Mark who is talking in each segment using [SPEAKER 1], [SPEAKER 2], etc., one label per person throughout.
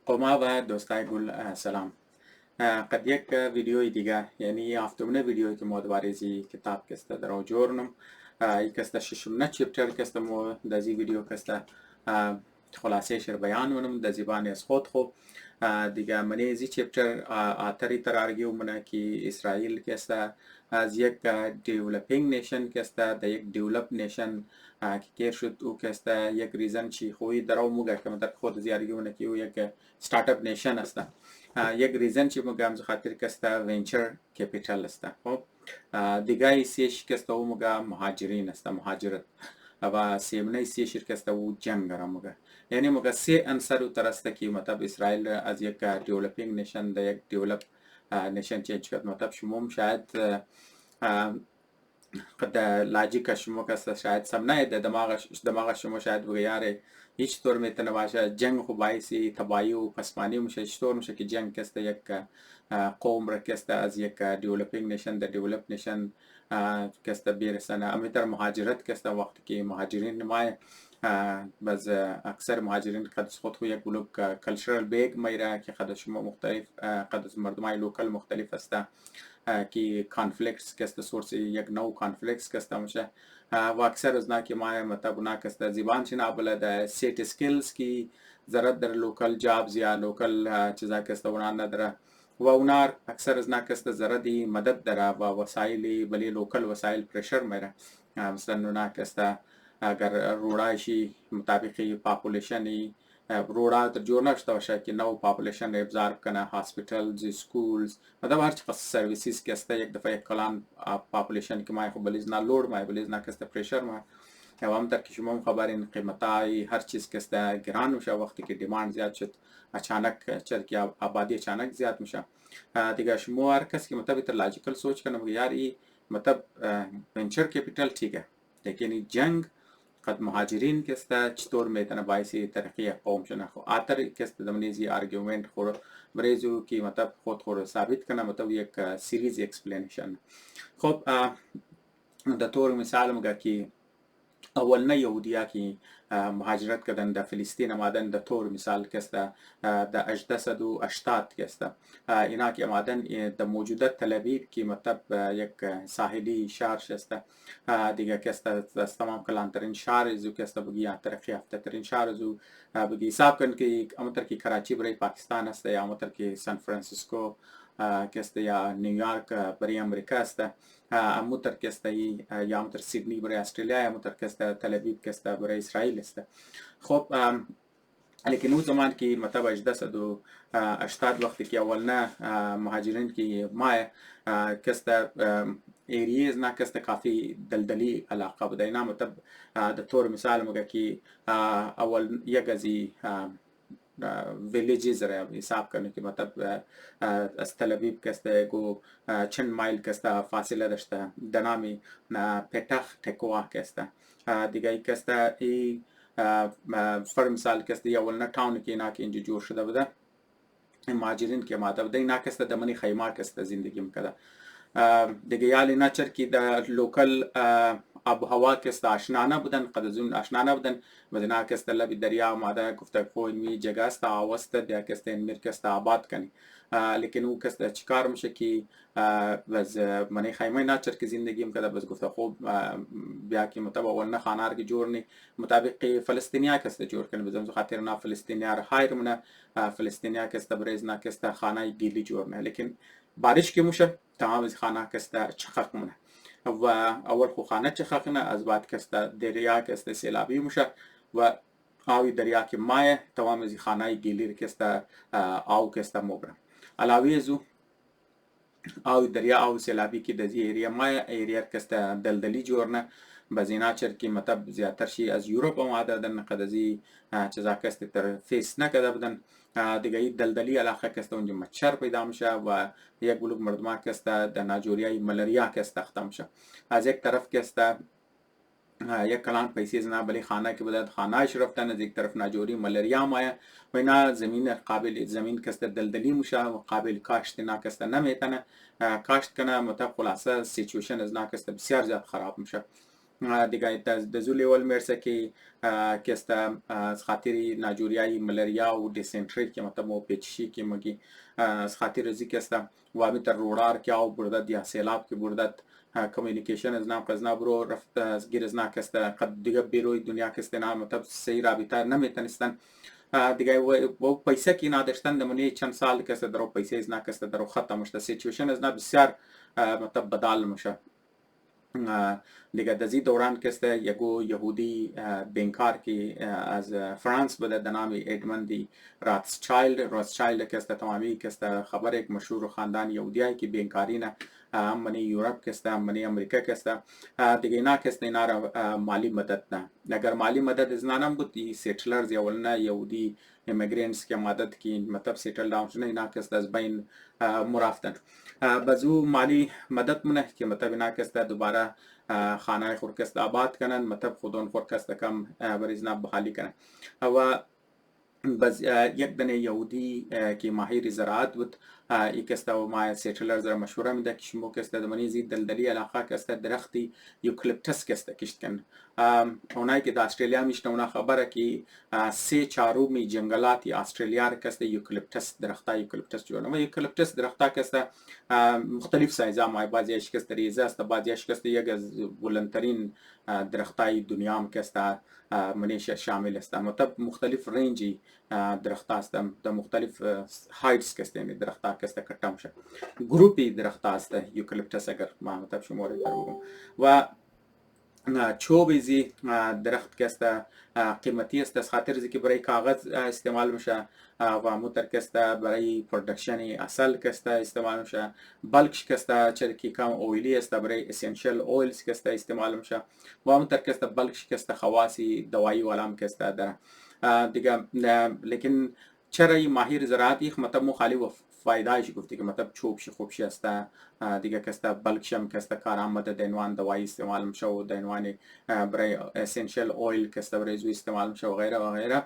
[SPEAKER 1] قما و دوستای گل سلام. قد یک ویدیوی دیگه یعنی هفتمین ویدیویی که ما دوباره زی کتاب کسته در جورنم یک کسته ششمینه چپتر کسته مو دزی ویدیو کسته خلاصه شر بیان منم دزی بانی از خود خو دیگه منی زی چپتر آتری ترارگیو منه که اسرائیل کسته از یک دیولپینگ نیشن کسته در یک دیولپ نیشن که شد او کسته یک ریزن چی خوی درو موگه که در خود زیارگی منه که او یک ستارتاپ نیشن است. یک ریزن چی مگم خاطر کسته ونچر کپیتال است. خب دیگه ایسیش کسته او مگه مهاجرین است، مهاجرت و سیمنه ایسی شرکت او جنگ را مگه یعنی مگه سه عنصر او ترسته که مطلب اسرائیل از یک دیولپینگ نشن در یک دیولپ نشن چنج کرد. مطلب شما شاید قد لاجیک شما کس شاید سم نه دماغ شما شاید بگه یاره هیچ طور میتونه باشه جنگ خو باعثی تباهی و پسمانی میشه. هیچ طور میشه که جنگ کسته یک قوم را کسته از یک دیولپینگ نشن در دیولپ نشن کسته بیرسنه. امیتر مهاجرت کسته وقتی که مهاجرین نمایه باز اکثر مهاجرین قد خود خو یک بلوک کلچرال بیگ میره که قد شما مختلف قد مردمای لوکل مختلف است که کانفلیکتس کسته سورس یک نو کانفلیکتس کسته میشه و اکثر از که ما مطلب اونا کسته زبان چی نابله ده سیت سکیلز کی ضرورت در لوکل جابز یا لوکل چیزا کسته اونا نداره و اونا اکثر از کسته ضرورتی مدد داره و وسایلی بلی لوکل وسایل پرشر میره. مثلا اونا کسته اگر روڑایشی مطابقی پاپولیشنی روڑا در جور نشته باشه که نو پاپولیشن را ابزارب کنه، هاسپیتالز، سکولز، مطلب هر چقدر سرویسیز کسته یک دفعه یک کلان پاپولیشن که مای خو بلیز نه لود مای بلیز نه کسته پریشر ما و هم در که شما خبرین قیمتای هر چیز کسته گران میشه وقتی که دیماند زیاد شد اچانک چرکی آبادی اچانک زیاد میشه. دیگه شما هر کس که مطلب لاجیکل سوچ کنه مگه یار ای مطلب ونچر کپیتال ٹھیک لیکن جنگ قد مهاجرین کسته چطور میتونه باعثی ترقی قوم شنه. خو آتر کسته دمنیزی آرگومنت خور بریزو که مطلب خود ثابت کنه مطلب یک سیریز اکسپلینیشن. خب در طور مثال مگه که اول یهودیا که مهاجرت کردن در فلسطین آمدن در طور مثال کسته در 1880 کسته اینا که آمدن در موجودت تل ابیب که مطلب یک ساحلی شهر شسته دیگه کسته تمام کلانترین شهر زو کسته بگی ترقی یافته ترین شهر زو بگی حساب کن که امتر که کراچی برای پاکستان است یا امتر که سان فرانسیسکو کسته یا نیویورک برای امریکا است امتر کسته یا امتر سیدنی برای استرالیا یا امتر کسته تل ابیب کسته برای اسرائیل است. خب لیکن اون زمان که مطلب 1880 وقتی که اولنا مهاجرین که مای کسته ایریز نه کسته کافی دلدلی علاقه بوده. اینا مطلب در طور مثال مگه که اول یک ازی ویلیجز را حساب کنه که مطلب از تل ابیب کسته گو چند مایل کسته فاصله داشته دنامی پتخ تکوا کسته دیگه کسته ای فر مثال کسته یا ولنه تاون که اینا که اینجا جور شده بوده مهاجرین که ماده بوده اینا کسته دمنی خیمه کسته زندگی میکرده دیگه یالی نچر که در لوکل آب و هوا کسته آشنا نبودن قد از اون آشنا نبودن بدنا کسته لبی دریا ماده گفته کوی می جگه است آوسته دیا کسته این میر کسته آباد کنی لیکن او کسته چیکار میشه که بس منی خیمه نچر که زندگی میکرده بس گفته خوب بیا که مطابق اولنا خانه را که جور نی مطابق فلسطینیا کسته جور کنی بزنم خاطر نا فلسطینیا را خیر منه فلسطینیا کسته بریز نا کسته خانه گیلی جور نه لیکن بارش که میشه تمام از خانه کسته چخک مونه و اول خو خانه چخک نه از بعد کسته دریا کسته سیلابی میشه و آوی دریا که مایه تمام از خانه گیلی کسته آو کسته مبره علاوه ازو آوی دریا آو سیلابی که دزی ایریا مایه ایریا کسته دلدلی جور نه بزینا چر که مطلب زیادتر شی از یوروپ آماده دن قدزی چیزا کسته تر فیس نکده بودن دیگه دلدلی علاقه کسته اونجا مچر پیدا میشه و یک بلوک مردم کسته در ناجوریای ملاریا کسته ختم میشه. از یک طرف کسته یک کلان پیسې زنا بلی خانه کې بدد خانهاش رفتن از یک طرف ناجوری ملاریا مایه و اینا زمین قابل زمین کسته دلدلی میشه و قابل کاشت نا کسته نمیتونه کاشت کنه مطلب خلاصه سیچویشن از نا کسته بسیار زیاد خراب میشه دیگه دزو لیول میرسه که است از خاطر ناجوریای ملاریا و دیسنتری که مطلب مو پیچشی که مگی از خاطر ازی که است و می تر رورار که او بردد یا سیلاب که بردد کمیونیکیشن از نام قزنا برو رفت از گیر از ناک است قد دیگه بیروی دنیا که است نه مطلب سی رابطه نمیتونستن دیگه و پیسه که نداشتن دمونی چند سال که است درو پیسه از ناک است درو ختم شده سیچویشن از نه بسیار مطلب بدال میشه دیگه دزی دوران که است یگو یهودی بینکار که از فرانس بوده به نام ادموند راتسچایلد که است تمامی که است خبر یک مشهور خاندان یهودی که بینکاری نه هم منی یورپ که است هم منی امریکا که است دیگه اینا که است اینا را مالی مدد نه اگر مالی مدد از نام بود سیتلرز یا ولنا یهودی ایمیگرینتس که مدد کی مطلب سیتل داون شدن اینا که است از بین مرفتن بازو مالی مدد منه که مطلب اینا که است دوباره خانه خور که است آباد کنن مطلب خودون خور که است کم بریزنا بحالی کنن و بس یک دنه یهودی که ماهر زراعت بود یک است و ما سیتلرز را مشهوره میده که شما که است دمانی زید دلدلی علاقه که است درختی یوکلیپتس که است کشت کن اونایی که در استرالیا میشنه اونا خبره که 3/4 جنگلات استرالیا که است یوکلیپتس درختا یوکلیپتس جوړه و یوکلیپتس درختا که است مختلف سایزا ما بعضیش که است ریزه است بعضیش که است یک از بلندترین درختای دنیا هم که است منیش شامل است مطلب مختلف رنجی درخت است در مختلف هایتس که است یعنی درخت که است کٹم شه گروپی درخت است یوکلیپتس اگر ما مطلب شماره بگم و چوبیزی درخت که است قیمتی است از خاطر زی که برای کاغذ استعمال میشه و موتر که است برای پرودکشن اصل که است استعمال میشه بلکش که است چرکی کم اویلی است برای اسنشل اویلز که است استعمال میشه و موتر که است بلکش که است خواصی دوایی ولام که است داره دیگه لیکن چرا ماهر زراعتی مطلب مخالی و فایدهش گفتی که مطلب چوب شي خوب شي است دیگه که است بلکشم که است کارآمد د عنوان دوایی استعمال میشه و د عنوان برای اسنشل اویل که است برای زو استعمال میشه و غیره و غیره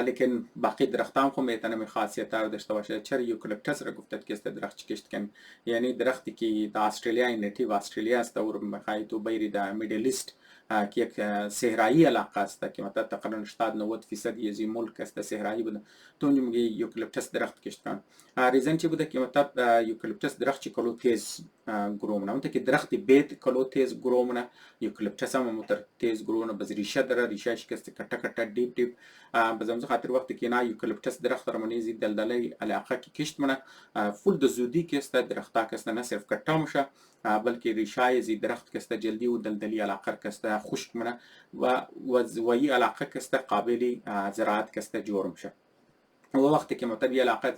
[SPEAKER 1] لیکن باقی درختان خو میتونه خاصیت داشته باشه چرا یوکلیپتس را گفتد که است درخت کشت کن یعنی درختی که در استرالیا نیتیو استرالیا است و میخوای تو بیری در میدل ایست که یک صحرایی علاقه است که مثلا تقریبا 80-90% یزی ملک است صحرایی بوده تو میگی یوکلیپتس درخت کشت کن ریزن چی بوده که مثلا یوکلیپتس درخت چی کلو تیز گرومونه اون که درخت بیت کلو تیز گرومونه یوکلیپتس هم متر تیز گرومونه بز ریشه داره ریشهش که است کټه کټه ډیپ ډیپ بزمز خاطر وقت کې نه یوکلیپتس درخت رمنیزی دلدلی علاقه کې کشت منه فول د زودی کې است درختا کې است نه صرف کټه مشه بلکه ریشه زی درخت که است جلدی و دلدلی علاقه که است خشک منه و وی علاقه که است قابل زراعت که است جور میشه و وقتی که مطلب علاقه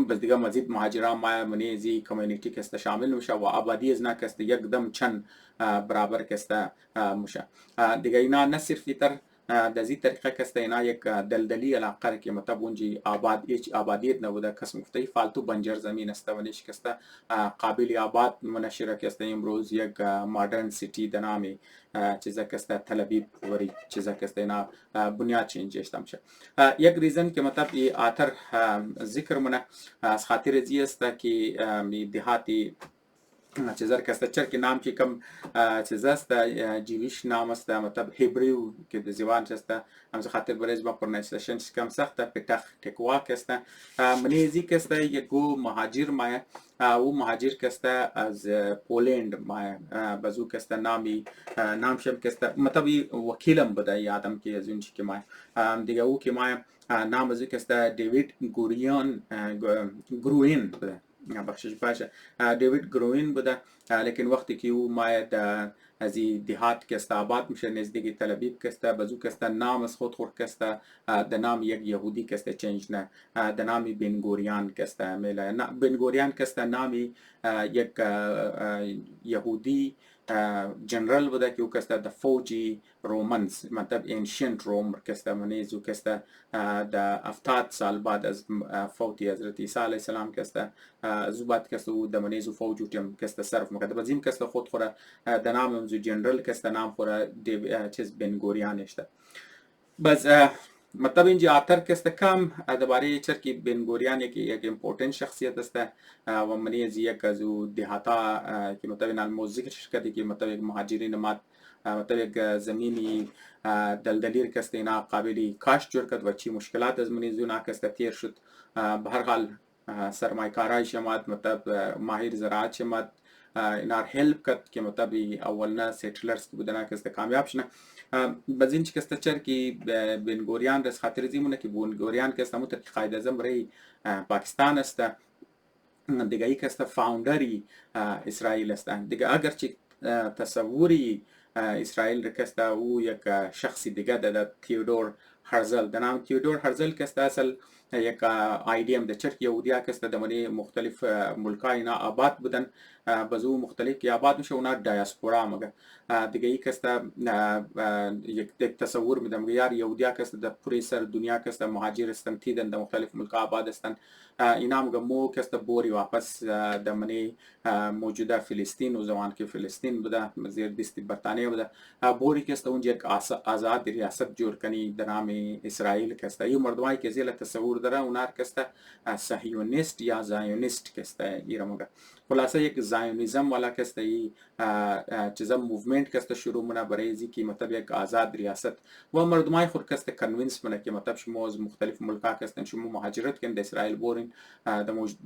[SPEAKER 1] بس دیگه مزید مهاجران ما منیزی کمیونیتی که است شامل میشه و آبادی از نه که است یکدم چند برابر که است میشه دیگه اینا نه صرف تر در زی طریقه که است اینا یک دلدلی علاقه که مطلب اونجی آبادیت نبوده کس مفتی فالتو بنجر زمین است و نیش که است قابل آباد منشره که است امروز یک مدرن سیتی د نامی چیزا که است تل ابیب وری چیزا که است اینا بنیاد چینجش میشه یک ریزن که مطلب ای آتر ذکر منه از خاطر زی است که دهاتی چیزر که است چرکی نام که کم چیز است جیویش نام است مطلب هیبریو که د زبان است هم خاطر برای با پرونانسیشن کم سخت پتاخ تکوا که است منیزی که است یگو مهاجر ما او مهاجر که است از پولند ما بازو که است نام شم که است مطلب وکیلم بوده یادم که از اون چی که ما دیگه او که ما نام از که است دیوید گروین بوده بخشش باشه دیوید گروین بوده لیکن وقتی که او ماید از دهات که است آباد میشه نزدیک تل ابیب که است بازو که است نام از خود خورد که است د نام یک یهودی که است چنج نه د نام بن گوریان که است میله بن گوریان که است نامی یک یهودی جنرال بوده که او که است د فوجی رومنز مطلب انشنت روم که است منیزو که است د 70 سال بعد از فوت حضرت عیسی علیه السلام که است زوبات که است او د منیزو فوجو تیم که است صرف مکتب بزیم که است خود خوره د نام زو جنرال که است نام خوره چیز بن گوریان است بس مطلب اینجا آتر که است کم درباره چرکی بن گوریان یک امپورتنت شخصیت است و منیز یک از دهاتا که مطلب نال موزیک شرکتی که مطلب مهاجرین مات مطلب یک زمینی دلدلی کست اینا قابلی کاشت جور کرد و چی مشکلات از منی زونا کست تیر شد. به هر حال سرمایه‌کارای شماد مطلب ماهر زراعت شماد اینا هلپ کرد که مطلب اولنا سیتلرز که بودن کست کامیاب شنه. بزین چی کست چر کی بنگوریان رس خاطر زیمونه که بنگوریان کست مو تر قاعده اعظم برای پاکستان است دیگه ای کست فاوندری اسرائیل است دیگه اگر چی تصوری اسرائیل رکسته او یک شخصی دیگه د تیودور هرزل د نام تیودور هرزل کسته اصل یک آیدیم د چرک یهودیا کسته د منی مختلف ملکاینا آباد بودن بزو مختلف کی آباد میشه اونا دیاسپورا مگه دیگه ای کسته یک تصور میدم یار یهودیا کسته د پوری سر دنیا کسته مهاجر استن تیدن د مختلف ملک آباد استن اینا مگه مو کسته بوری واپس د منی موجوده فلسطین و زمان که فلسطین بوده زیر دست برطانیه بوده بوری کسته اونجا یک آزاد ریاست جور کنی در نام اسرائیل کسته ایو مردمایی که زیل تصور داره اونار کسته صهیونیست یا زایونیست کسته ایره مگه خلاصه یک زایونیزم والا کسته ای چیزا موومنت کسته شروع منه برای ازی که مطلب یک آزاد ریاست و مردمای خود کسته کنوینس منه که مطلب شما از مختلف ملکا کستن شما مهاجرت کن در اسرائیل بورین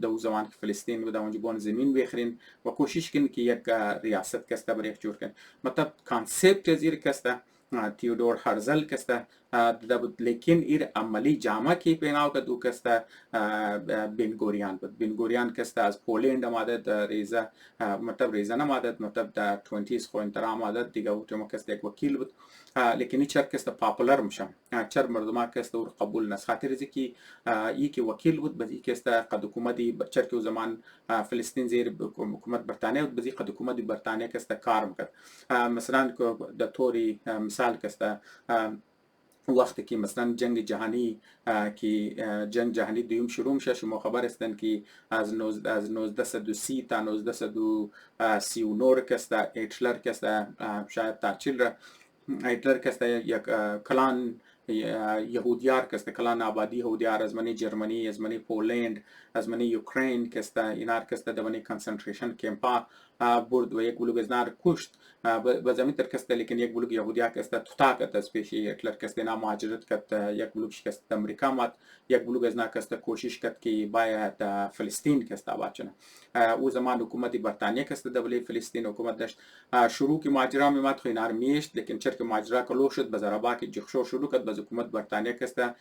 [SPEAKER 1] دو زمان که فلسطین بوده اونجا بون زمین بخرین و کوشش کن که یک ریاست کسته برای جور کن مطلب کانسپت زیر کسته تیودور هرزل کسته بود لیکن ایر عملی جامعه کی پیناو که دو کسته بنگوریان بود بنگوریان کسته از پولند آمده ریزه مطلب ریزه نماده مطلب در 20s خو انتر آمده دیگه او تیمو کسته یک وکیل بود لیکن ای چر کسته پاپولر میشم چر مردم کسته او قبول نس خاطر ازی که ای که وکیل بود بزی کسته قد حکومتی چر که زمان فلسطین زیر حکومت برطانیه بود بزی قد حکومتی برطانیه کسته کار میکرد مثلا در طوری مثال کسته وقتی که مثلا جنگ جهانی که جنگ جهانی دوم شروع میشه شما خبر هستن که از 1930 تا 1939 کسته هیتلر کسته شاید تا 40 هیتلر کسته یک کلان یهودیار کسته کلان آبادی یهودیار از منی جرمنی از منی پولند از منی یوکرین کسته اینار کسته دمنی کنسنتریشن کمپا برد و یک بلوگ از نار کشت بزمین تر کسته لیکن یک بلوگ یهودیا کسته تطاقت از پیشی هیتلر کسته نا مهاجرت کت یک بلوگ کسته امریکا مات یک بلوگ از نا کسته کوشش کت که باید فلسطین کسته آباد چنه او زمان حکومت برطانیه کسته دبلی فلسطین حکومت داشت شروع کی ماجرا می مات خو اینار میشت لیکن چرک ماجرا کلو شد بزربا کی جخشو شروع کت باز حکومت برطانیه کسته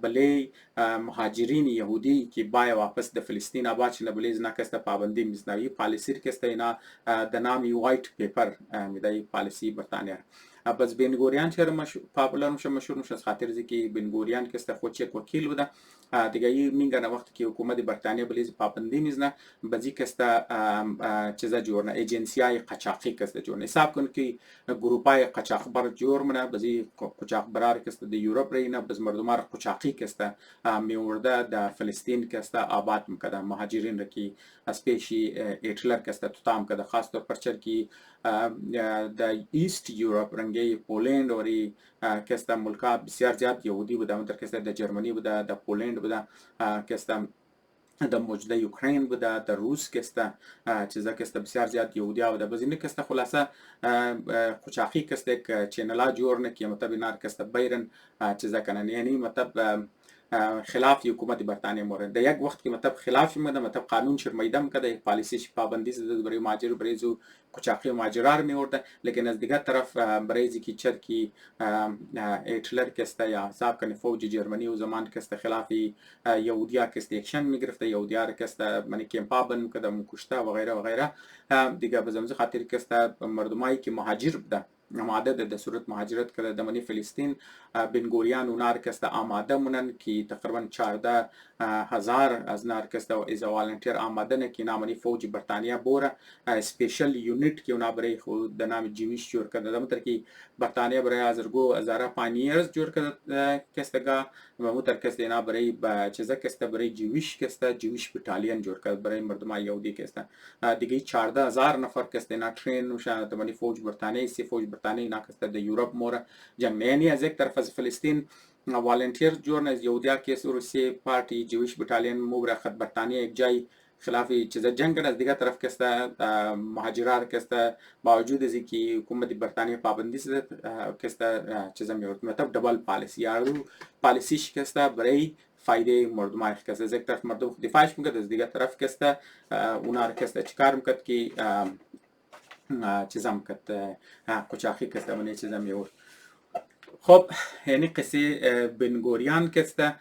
[SPEAKER 1] بلی مهاجرین یهودی که باید واپس د فلسطین آباد چنه بلی زنا کسته پابندی میزنوی پالیسی کسته اینا د نامی وایت پیپر میدای پالیسی برطانیه بس بنگوریان چرا پاپولار میشه مشهور میشه از خاطر اینکه بنگوریان کسته خود یک وکیل بوده دیگه میگن وقتی که حکومت برطانیه بلیز پابندی میزنه بزی کسته چیزا جورنه ایجنسیای قاچاقی کسته جورنه حساب کن که گروپای قاچاقبر جور منه بزی قاچاقبرار کسته د یوروپ رینه بز مردمار قاچاقی کسته میورده د فلسطین کسته آباد میکده مهاجرین را که از پیشی هیتلر کسته تام کده خاص طور پر چر کی د ایست یوروپ رنگی پولند وری کسته ملکا بسیار زیاد یهودی بوده منتر کسته د جرمنی بوده د پولند بوده کسته د موجوده یوکرین بوده د روس کسته چیزا کسته بسیار زیاد یهودیا بوده بزینه کسته خلاصه قاچاقی کسته که چینلا جور نه کی مطلب نار کسته بیرن چیزا کنن یعنی مطلب خلاف حکومت برطانیه مورد در یک وقت که مطلب خلاف میده مطلب قانون شرمیدم کده پالیسیش پابندی زده برای مهاجر برای زو قاچاقی مهاجرار میورده لیکن از دیگر طرف برای زی چر کی هیتلر کسته یا حساب کنه فوج جرمنی و زمان کسته خلاف یهودیا کسته اکشن میگرفته یهودیا کسته منی کمپا بن کده مکشته و غیره و غیره دیگه بزمز خاطر کسته مردمایی که مهاجر بوده آماده در صورت مهاجرت کرده دمنی فلسطین بنگوریان و نار کسته آماده مونن که تقریبا 14,000 از نار کسته و از والنتیر آماده نه که نامنی فوج برطانیه بوره سپیشل یونیت که اونا برای خود د نام جویش جور کرده دمتر که برطانیه برای ازرگو ازاره پانیرز جور کرده کستگا و متر کسته اینا برای چیزا کسته برای جویش کسته جویش بتالین جور کرده برای مردم یهودی کسته دیگه 14,000 نفر کسته اینا ترین وشان دمنی فوج برطانیه سی فوج برطانیه اینا کسته د یوروپ موره جنگ یعنی از یک طرف از فلسطین والنتیر جور از یهودیا که روسیه پارتی جویش بتالین موره خد برطانیه یک جای خلاف چیزا جنگ از دیگه طرف کسته مهاجرات کسته با وجود از اینکه حکومت برتانیه پابندی زد کسته چیزا میورد مطلب دبل پالیسی یارو پالیسیش کسته برای فایده مردم های کسته از یک طرف مردم دفاعش میکرد از دیگه طرف کسته اونا رو کسته چیکار میکرد که چیزا میکرد قچاقی کسته منی چیزا میورد. خب یعنی قصه بنگوریان کسته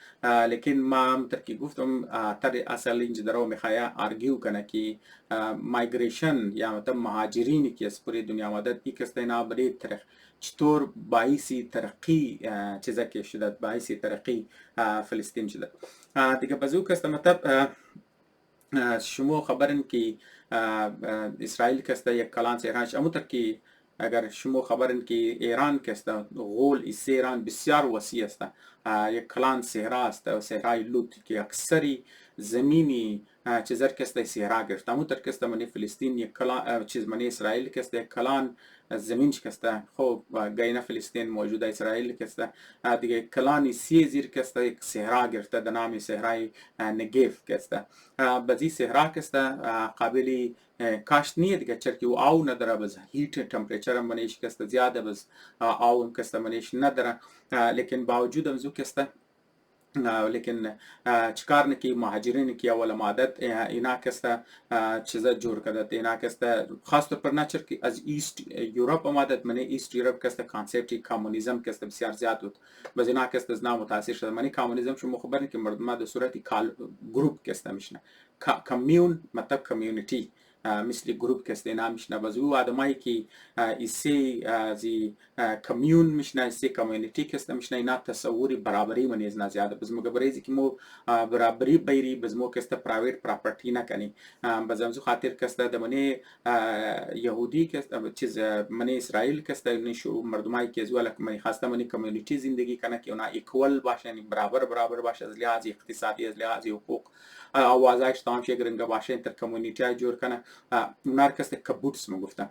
[SPEAKER 1] لیکن ما همطور که گفتم تر اصل اینجا درو میخواه ارگیو کنه که مایگریشن یا مثلا مهاجرینی که از پوری دنیا آمده ای کسته اینا برای چطور باعثی ترقی چیزا که شده باعثی ترقی فلسطین شده دیگه بازو کسته مطلب شما خبرن که اسرائیل کسته یک کلان سیرانش اموتر که اگر شما خبرن که ایران کسته غول ایران بسیار وسیع است یک کلان صحرا است و صحرای لوط که اکثری زمینی چیزر کسته صحرا گرفت اموتر کسته منی فلسطین یک کلان چیز منی اسرائیل کسته یک کلان زمینش کسته خب گاینه فلسطین موجوده اسرائیل کسته دیگه کلانی سی زیر کسته یک صحرا گرفته در نام صحرای نگیف کسته بزی صحرا کسته قابلی کاشت نیه دیگه چرکی و آو نداره بز هیت تمپریچر هم منیش کسته زیاده بز آو هم کسته منیش نداره لیکن باوجود هم زو کسته لیکن چکار نکی مهاجرین کی اول عادت اینا کسته چیزا جور کرده اینا کسته خاص طور پر نچر که از ایست یوروپ عادت منی ایست یوروپ کسته کانسپتی کمونیسم کسته بسیار زیاد بود باز اینا کسته از نام متاثر شده منی کمونیسم شما خبرین که مردم در صورت گروپ کسته میشنه کمیون مطلب کمیونیتی مثل گروپ کسته اینا میشنه باز او آدمایی که ایسی زی کمیون میشنه ایسی کمیونیتی کسته میشنه اینا تصوری برابری منی از نزیاده بز مو برایزی که مو برابری بیری بز مو کسته پرایویت پراپرتی نکنی بز امزو خاطر کسته دمنی یهودی کسته چیز منی اسرائیل کسته نشو مردمایی که از ولک منی خواسته منی کمیونیتی زندگی کنه که اونا ایکوال باشه برابر باشه از لحاظ اقتصادی از لحاظ حقوق آوازش تمام شی گرنگا باشه انتر کمیونیتی جور کنه اونار کسته کبوتس میگفتن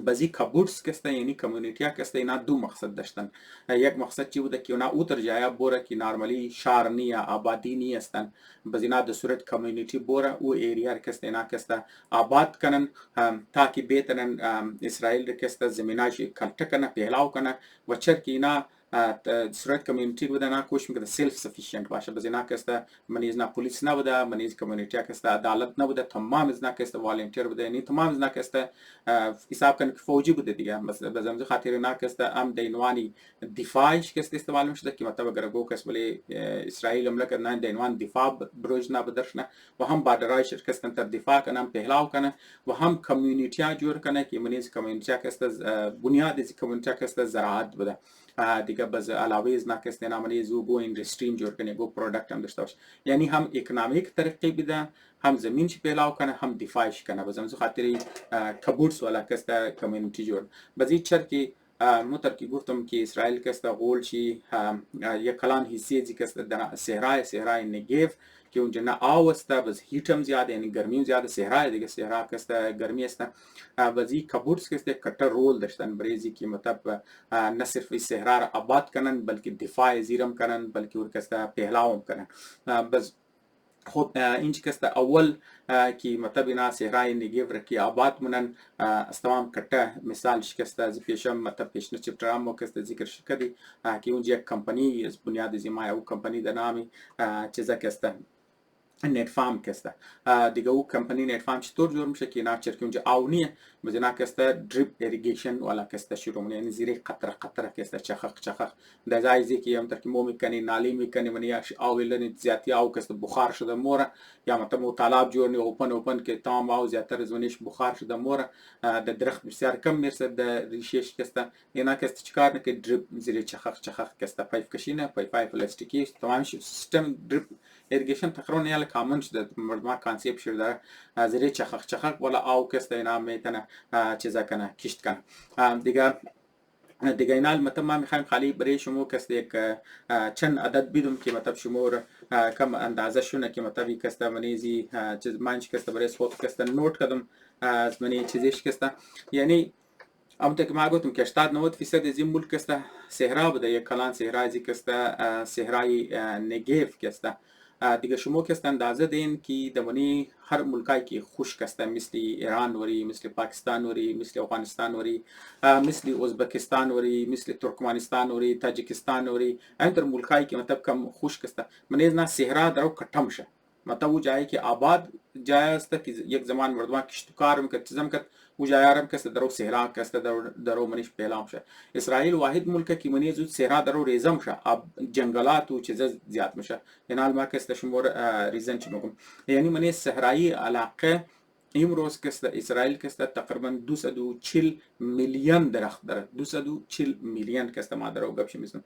[SPEAKER 1] بازی کابوتس کسته یعنی کمیونیتی کسته اینا دو مقصد داشتن یک مقصد چی بوده که اونا اوتر جایا بوره که نارمالی شهر نی آبادی نی هستن بازی اینا در صورت کمیونیتی بوره او ایریا کسته اینا کسته آباد کنن تاکي بهترن اسرائیل کسته زمیناش کلټ کنه پهلاو کنه و چر که اینا صورت کمیونیتی بوده نه کوشش میکنه سلف سفیشینت باشه بز اینا کسته منیز نه پلیس نبوده منیز کمیونیتی کسته عدالت نبوده تمام از نه کسته والنتیر بوده یعنی تمام از نه کسته حساب کنه که فوجی بوده دیگه بز امز خاطر نه کسته ام دینوانی دفاعش کسته استعمال میشه که مطلب اگر گو کس ولی اسرائیل مملکت نه دینوان دفاع بروج نه بدرشنه و هم بادرایش کسته تر دفاع کنه پهلاو کنه و هم کمیونیتی جوړ کنه که منیز کمیونیتی کسته بنیاد از کمیونیتی کسته زراعت بوده دیگه باز علاوه از نکست نامنی زو گو اندستریم جور کنه گو پروداکت هم داشته باشه یعنی هم اکونومیک ترقی بده هم زمینش پهلاو کنه هم دفاعش کنه باز همزو خاطری کبوتس والا کسته کمیونیتی جور بازی چرکی متر کی گفتم که اسرائیل کسته غول چی یک کلان حصے زی کسته در صحرای نگیف که اونجا نه آو است بس هیت هم زیاده یعنی گرمی زیاده صحرا دیگه صحرا کسته گرمی است بازی کابوتس کسته کٹر رول داشتن بریزی که مطلب نه صرف صحرا را آباد کنن بلکه دفاع زیرم کنن بلکه ور کسته پهلاو کنن بس خب اینج کسته اول که مطلب اینا صحرای نگیو رکی آباد منن استوام کٹه مثال شکسته از پیشم مطلب پیشنه چپترام کسته ذکر شکدی که اونجا یک کمپانی از بنیاد زیمای او کمپانی در نامی چیزا کسته نت فارم کسته دیگه او کمپانی نت فارم چطور جور میشه که اینا چرکی اونجا آونیه بز اینا کسته دریپ ایریگیشن والا کسته شروع منه یعنی زیره قطره کسته چخخ در زایزی که هم ترکی مو میکنی نالی میکنی منی آویلن زیاتی آو کسته بخار شده موره یا مطلب طالب جور نی اوپن که تمام آو زیاتر از ونیش بخار شده موره در درخت بسیار کم میرسه در ریشش کسته اینا کسته چیکار نکه دریپ زیره چخخ کسته پایپ کشینه پایپ پلاستیکی تمام سیستم دریپ ایریگیشن تقریبا یه کامن شده مردم کانسپت شده زیره چخخ ولا آو کسته اینا میتونه چیزا کنه کشت کنه دیگه اینا مطلب ما میخوایم خالی برای شما کسته یک چند عدد بیدم که مطلب شما را کم اندازه شونه که مطلب یک کسته منیزی چیز منش کسته برای سپوت کسته نوت کدم از منی چیزیش کسته یعنی همونطور که ما گفتم که 80-90% از این ملک کسته صحرا بوده یک کلان صحرا از کسته صحرای نگیف کسته دیگه شما که است اندازه دین که دمانی هر ملکایی که خشک است مثل ایران وری، مثل پاکستان وری، مثل افغانستان وری، مثل ازبکستان وری، مثل ترکمنستان وری، تاجیکستان وری، اینطور ملکایی که مطلب کم خشک است منیز نه صحرا درو کٹم شه. مطلب او جایی که آباد جای است که یک زمان مردمان کشتکار میکرد چیزا میکرد او جایارم که است درو صحرا که است درو منیش پیلام شه. اسرائیل واحد ملک که منیز او صحرا درو ریزم شه، جنگلات و چیزا زیاد میشه. اینال ما که است شمور ریزن چی میگم، یعنی منیز صحرایی علاقه امروز که است اسرائیل که است تقریبا 240 میلیون درخت داره، 240 میلیون که است ما درو گپش میزنم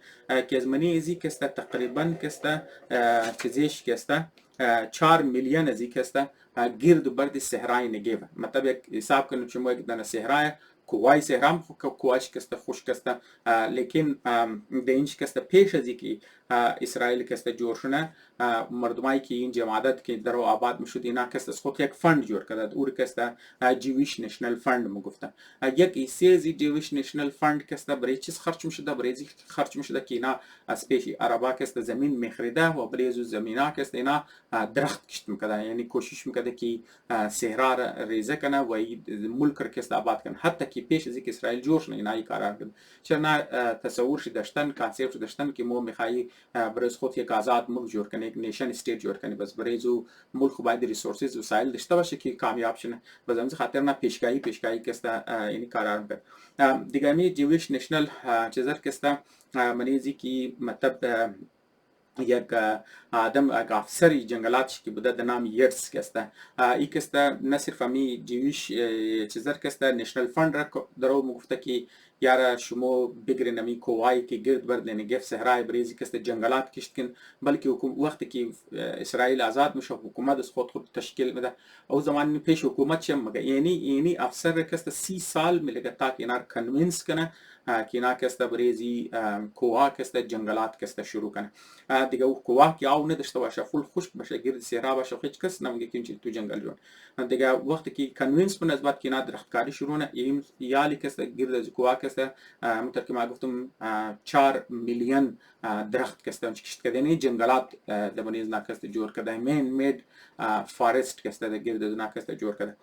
[SPEAKER 1] که از منی ازی که است تقریبا که است چیزیش که است 4 میلیون ازی که است گرد و برد صحرای نگیو. مطلب یک حساب کنیم شما یک دانه صحرای کوای صحرام کوایش که است خشک است، لیکن دینش که است پیش از اینکه اسرائیل که است جور شونه مردمایی که این جماعت که درو آباد میشد اینا که است خود یک فند جور کرد، او که است جویش نشنل فند میگفتن. یک ایسه از جویش نشنل فند که است برای چیز خرج میشد، برای چیز خرج میشد که اینا از پیش عربا که است زمین میخریده و برای از زمینا که است اینا درخت کشت میکردن، یعنی کوشش میکرده که صحرا را ریزه کنه و ملک که است آباد کنه. حتی که پیش از اینکه اسرائیل جور شونه اینا کارا کرد. چرا نه تصور شد داشتن کانسپت داشتن که مو میخوای برای خود یک آزاد ملک جور کنه، یک نیشن استیت جور کنه، بس برای زو ملک باید ریسورسز وسایل داشته باشه که کامیاب شه. بس همین خاطر نه پیشگاهی که است یعنی کارا کرد. دیگه می جویش نشنل چیزر که است منیزی که مطلب یک آدم یک افسری جنگلات که بوده در نام یرس که است ای که است نه صرف می جویش چیزر که است نشنل فند را درو میگفته که یارا شما بگیرین امی کوایی که گرد برد نگف صحرای بریزی که است جنگلات کشت کن، بلکه وقتی که اسرائیل آزاد میشه حکومت از خود تشکیل میده. او زمان پیش حکومت چه مگه یعنی افسر که است 30 سال میلگه تا که اینا کنوینس کنه که اینا که است بریزی کوها که است جنگلات که است شروع کنه. دیگه او کوه که آو نداشته باشه فول خشک باشه گرد صحرا باشه هیچ کس نمیگه که تو جنگل جون. دیگه وقتی که کنوینس کنه از بعد که اینا درختکاری شروع نه یالی که است گرد از کوه که است متر که ما گفتم 4 میلیون درخت که است کشت کردنی جنگلات دبنیز ناکست جور کرده مین مید فارست که است گرد ناکست جور کرده.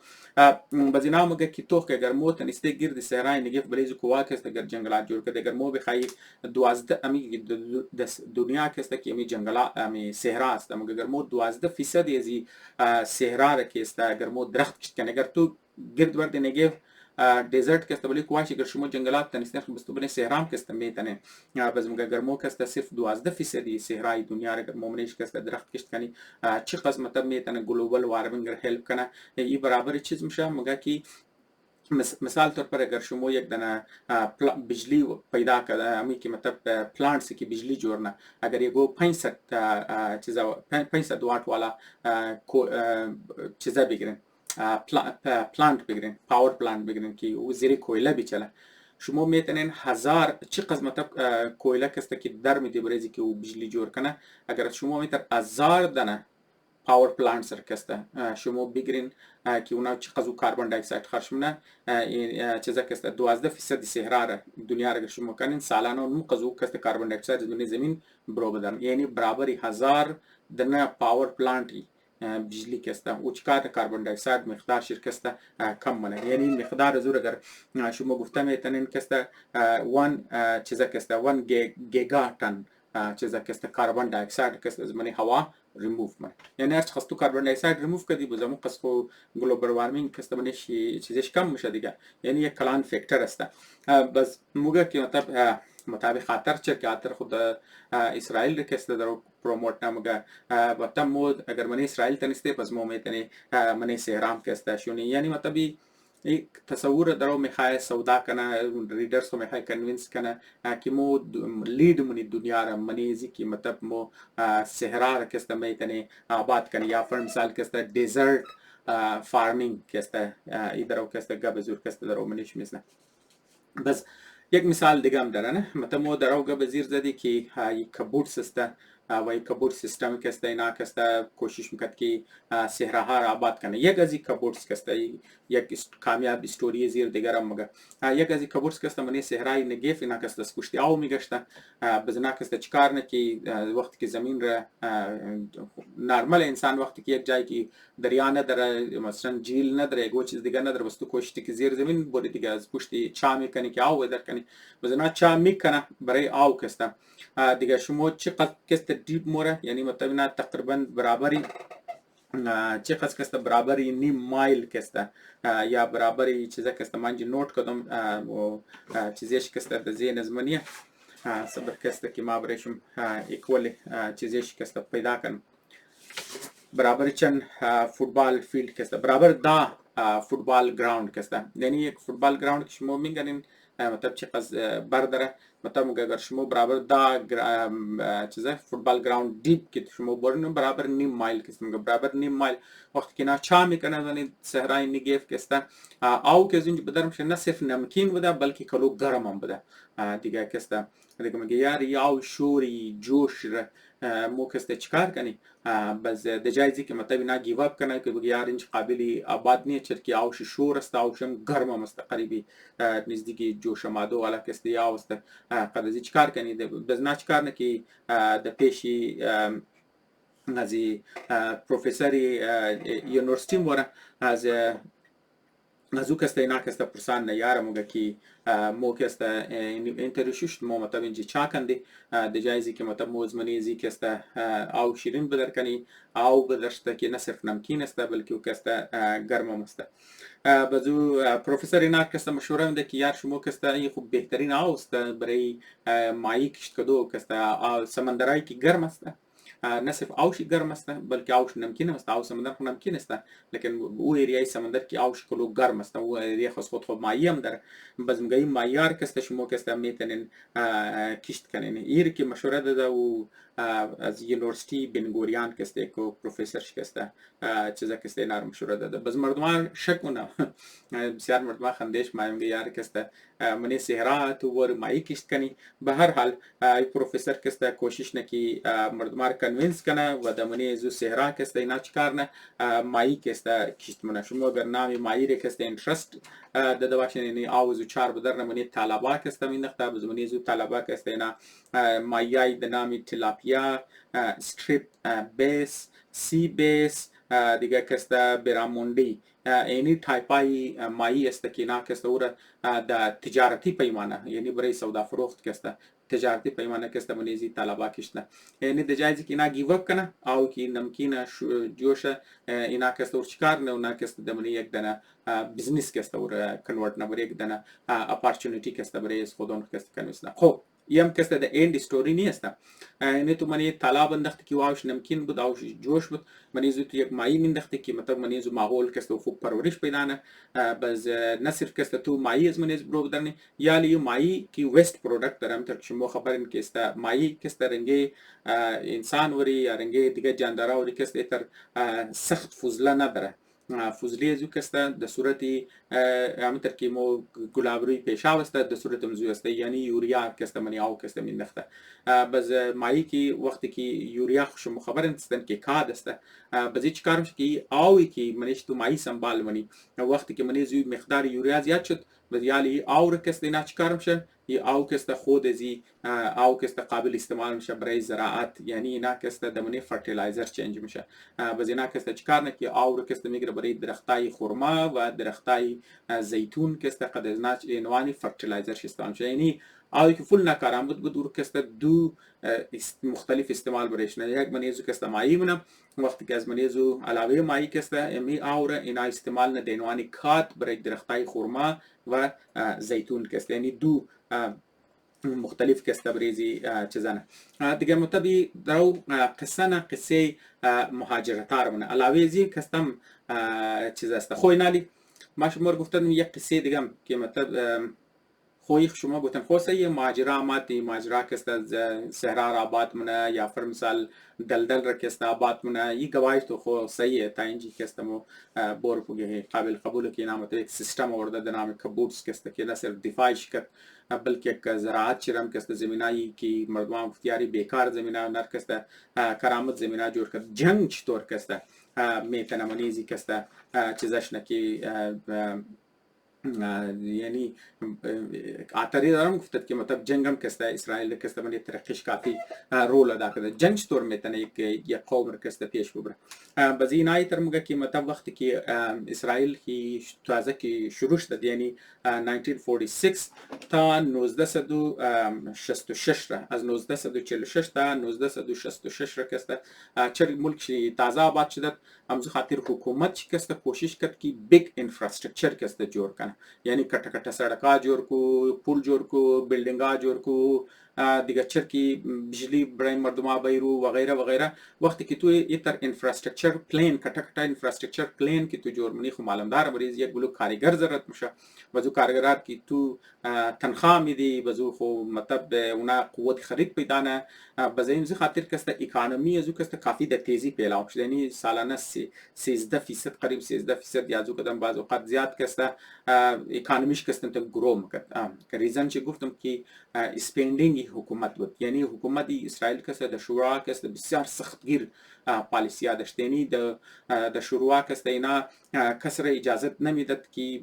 [SPEAKER 1] بعضی نامگه که تو که اگر موت نیسته گرد صحرای نگف بریز کوه که است اگر جنگلات جور کرده، اگر مو بخوای 12 امی دنیا که است که امی جنگلات امی صحرا است، اگر مو 12% ازی صحرا که است اگر مو درخت کشت کنه، اگر تو گرد ورد نگف دیزرت که است ولی کوچ اگر شما جنگلات تنیستن خب بس تو بنی صحرام که است میتونه باز مگه گرمو که است صرف 12% صحرای دنیا را اگر مومنش که است درخت کشت کنی چه قسمت میتونه گلوبال وارمینگ را هلپ کنه. این برابر چیز میشه مگه کی مثال طور پر اگر شما یک دانه بجلی پیدا کرده امی که مطلب پلانٹس کی بجلی جوړنه اگر یگو 500 چیزا 500 وات والا چیزا بگیرن پلانت بگیرین پاور پلانت بگیرین که او زیر کویله بیچله شما میتونین 1000 چه قسمت کویله کسته که در میده بریزی که او بجلی جور کنه اگر شما میتر 1000 دانه پاور پلانت سر کسته شما بگیرین که اونا چه قضو کربن دی اکساید خرج منه چیزا کسته 12% صحرا را دنیا را شما کنین سالانه اون قضو کسته کربن دی اکساید دنیا زمین برو بدن، یعنی برابری 1000 دانه پاور پلانتی بجلی که است او چکار کربن دی اکساید مقدار شرکت کم منه، یعنی مقدار زور اگر شما گفته میتونین که است 1 چیزا که است 1 گیگا تن چیزا که است کربن دی اکساید که است از من هوا ریموو من، یعنی هر چقدر تو کربن دی اکساید ریموو کردی بزمون قصو گلوبال وارمینگ که است منش چیزش کم میشه دیگه، یعنی یک کلان فاکتور است. بس موگه که مطابق خاطر چه که خاطر خود اسرائیل که است در پروموت نمگه و تم مود اگر من اسرائیل تنسته پس مو میتونی من صحرام که است شونی، یعنی مطلبی یک تصور درو میخوای سودا کنه ریڈرز کو میخوای کنوینس کنه که مو لید منی دنیا را منیزی که مطلب مو صحرا را که است میتونی آباد کنه یا فر مثال که است دیزرت فارمینگ که است ایدرو که است گب زور که است درو منیش میزنه. بس یک مثال دیگه هم داره نه مطلب مو درو گب زیر زدی که یک کبوتس است و یک کبوت سیستم که است اینا که است کوشش میکرد که صحراها را آباد کنه. یک از این کبوت که است یک کامیاب استوری زیر دیگر هم مگه یک از این کبوت که است منی صحرای نگیف اینا که است پشت آب میگشته بزنا که است چیکار نه که وقتی که زمین را نرمال انسان وقتی که یک جایی که دریا نداره مثلا جیل نداره یک چیز دیگه نداره بس تو کوشش که زیر زمین بوده دیگه از پشت چا میکنی که آب در کنی بزنا چا میکنه برای آب که است دیگه شما چقدر که است دیپ موره یعنی مثلا تقریبا برابری چقدر که است برابری نیم مایل که است یا برابری چیزا که است من نوت کردم و چیزیش که است در ذهن زمانیه صبر که است که ما برایشم ایکوال چیزیش که است پیدا کنم برابر چند فوتبال فیلد که است برابر دا فوتبال گراوند که است یعنی یک فوتبال گراوند که شما میگنین مطلب چقدر برداره مطلب اگر شما برابر دا چیزه فوتبال گراوند دیپ که شما برین برابر نیم مایل که است برابر نیم مایل وقتی که چا میکنه یعنی صحرای نگیف که است او که از اینجا بدرمش نه صرف نمکین بوده بلکه کلو گرم هم بوده دیگه که است دیگه میگه یار یا شوری جوش مو که است چیکار کنی بس د جایزی که مطلب نه گیو اپ کنه که بگه یار اینج قابلی آباد نیه چرا که آوش شور است آوشم گرم هم است قریبی نزدیکی جوش مادو والا که است یا است قدازی چیکار کنی بس نه چیکار نه که د پیشی از پروفسوری یونیورسیتی مورا از او کسته اینا کسته پرسان نیاره موگه که مو کسته انترشوشت مو مطلب اینجا چا کندی ده جایزی که مطلب موزمانی ازی کسته آو شیرین بدر کنی آو بدرشته که نه صرف نمکین است بلکه او کسته گرم هم است بازو پروفسور اینا کسته مشوره میده که یار شما کسته این خوب بهترین آو است برای مایی کشت کدو کسته سمندرایی که گرم است نه صرف آوش گرم است بلکه آوش نمکین است آو سمندر خود نمکین است لیکن او ایریای سمندر که آوش کلو گرم است او ایریا خاص خود مایی هم داره باز میگه مایار کسته شما کسته میتونین کشت کنین ایر که مشوره داده و از یونیورسیتی بنگوریان کسته که پروفسور کسته چیزا کسته نرم مشوره داده باز مردمان شک کنه بسیار مردمان خندش میگه یار کسته منی صحرا تو ور مایی کشت کنی به هر حال پروفسور کسته کوشش نکی مردمان کنوینس کنه و د منی زو صحرا کسته اینا چیکار نه مایی کسته کشت منه شما اگر نام مایی ر کسته انترست د دواشن یعنی آوزو چار بدر منی طلبا کسته مینخته باز منی زو طلبا کسته اینا مایای د نامی تلاپیا استریپ بیس سی بیس دیگه کسته براموندی اینی تایپای مایی است که اینا کسته او د تجارتی پیمانه یعنی برای سودا فروخت کسته تجارتی پیمانه کسته منیزی طلبا کشته یعنی د جایزی که اینا گیو اپ کنه او که نمکین جوشه اینا کسته ور چیکار نه اونا کسته د منی یک دنه بزنس کسته ور کنورت نه بر یک دنه اپورتونتی کسته برای خودون کسته کنوسنه خب یم کسته د اند استوری نیست یعنی تو منی طلب اندخت کی واش نمکین بود اوش جوش بود منی زو تو یک مایی میندخت کی مطلب منی زو ماحول کسته خوب پرورش پیدا نه بس نه صرف کسته تو مایی از منی برو بدرنی یا لی مایی کی ویست پروداکت درم تر شما خبرین کسته مایی کسته رنگی انسان وری یا رنگی دیگه جاندارا وری کسته تر سخت فوزله نداره فوزلی زو کسته د صورتی همینطور که مو گلابروی پیشاو است د صورت مزو است یعنی یوریا کسته منی او کسته میندخته بس مایی که وقتی که یوریا شما خبر انستن که کاد است بس هیچ کارش که آوی که منیش تو مایی سنبال منی وقتی که منی زو مقدار یوریا زیاد شد بس یالی او را کسته اینا چی کارم شد او کسته خود ازی او کسته قابل استعمال میشه برای زراعت یعنی اینا کسته دمنی فرتیلایزر چنج میشه بس اینا کسته چیکار نه که او رو کسته میگیره برای درختای خرما و درختای زیتون کسته قد از ناچ اینوانی فرتیلایزر استعمال میشه یعنی او که فول نکارم بود رو کسته دو مختلف استعمال برایش نه یک منیزو کسته مایی منم وقتی که از منیزو علاوه مایی کسته امی او رو اینا استعمال نه دینوانی کات برای درختای خرما و زیتون کسته یعنی دو مختلف کسته بریزی چیزانه دیگه مطابی درو قصه نه قصه مهاجرتار منه علاوه زی کستم چیز است خوی نالی ما شما گفتم یک قصه دیگه که مطلب خویخ شما گفتن خواسته ماجرا ماتی ماجرا کسته سهرار آباد منه یا فر مثال دلدل را کسته آباد منه یه گواهی تو خو صحیح تا اینجی کسته مو بور پوگه قابل قبول که نام تو یک سیستم آورده به نام کبوتس کسته که نه صرف دفاعش کرد بلکه یک زراعت چرم کسته زمینایی که مردمان اختیاری بیکار زمینه نر کسته کرامت زمینه جور کرد جنگ چطور کسته میتونه منیزی کسته چیزش نکی یعنی آتری دارم گفتد که مطلب جنگم کسته اسرائیل کسته من ترقیش کافی رول ادا کرده جنگ چطور میتونه یک قوم کسته پیش ببره باز این آیه تر میگه که مطلب وقتی که اسرائیل کی تازه که شروع شد یعنی 1946 تا 1966 را از 1946 تا 1966 را کسته چر ملک تازه آباد شد امزو خاطر حکومت کسته کوشش کرد که بیگ انفراسترکچر کسته جور کنه یعنی کټه کټه سړکا جوړ کو پول جوړ کو بلډینګا جوړ کو دیگه چرکی بجلی برای مردم بیرو وغیره وغیره وقتی که تو ایتر انفراسترکچر پلین کټه کټه انفراسترکچر پلین که تو جوړ منی خو معلومدار مریض یک بلو کارگر ضرورت میشه وزو کارگرات که تو تنخواه میدی وزو خو مطلب اونا قوت خرید پیدا نه بزین زی خاطر کسته اکانومی ازو کسته کافی در تیزی پیدا شد یعنی سالانه 13% قریب 13% یا زو کدام بعض اوقات زیاد کسته اکانومیش کسته تا گرو میکرد که ریزن چه گفتم که اسپندینگ حکومت بود یعنی حکومت اسرائیل کسته در شورا کسته بسیار سختگیر پالیسی داشت یعنی در شروع کسته اینا کسر اجازت نمیداد که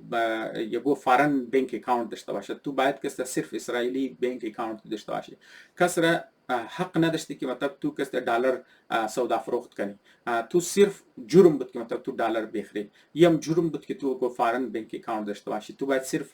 [SPEAKER 1] یگو فارن بانک اکاونت داشته باشه تو باید کسته صرف اسرائیلی بانک اکاونت داشته باشه کسر حق نداشتی که مطلب تو کسته دلار سودا فروخت کنی تو صرف جرم بود که مطلب تو دلار بخری یم جرم بود که تو فارن بانک اکاونت داشته باشی تو باید صرف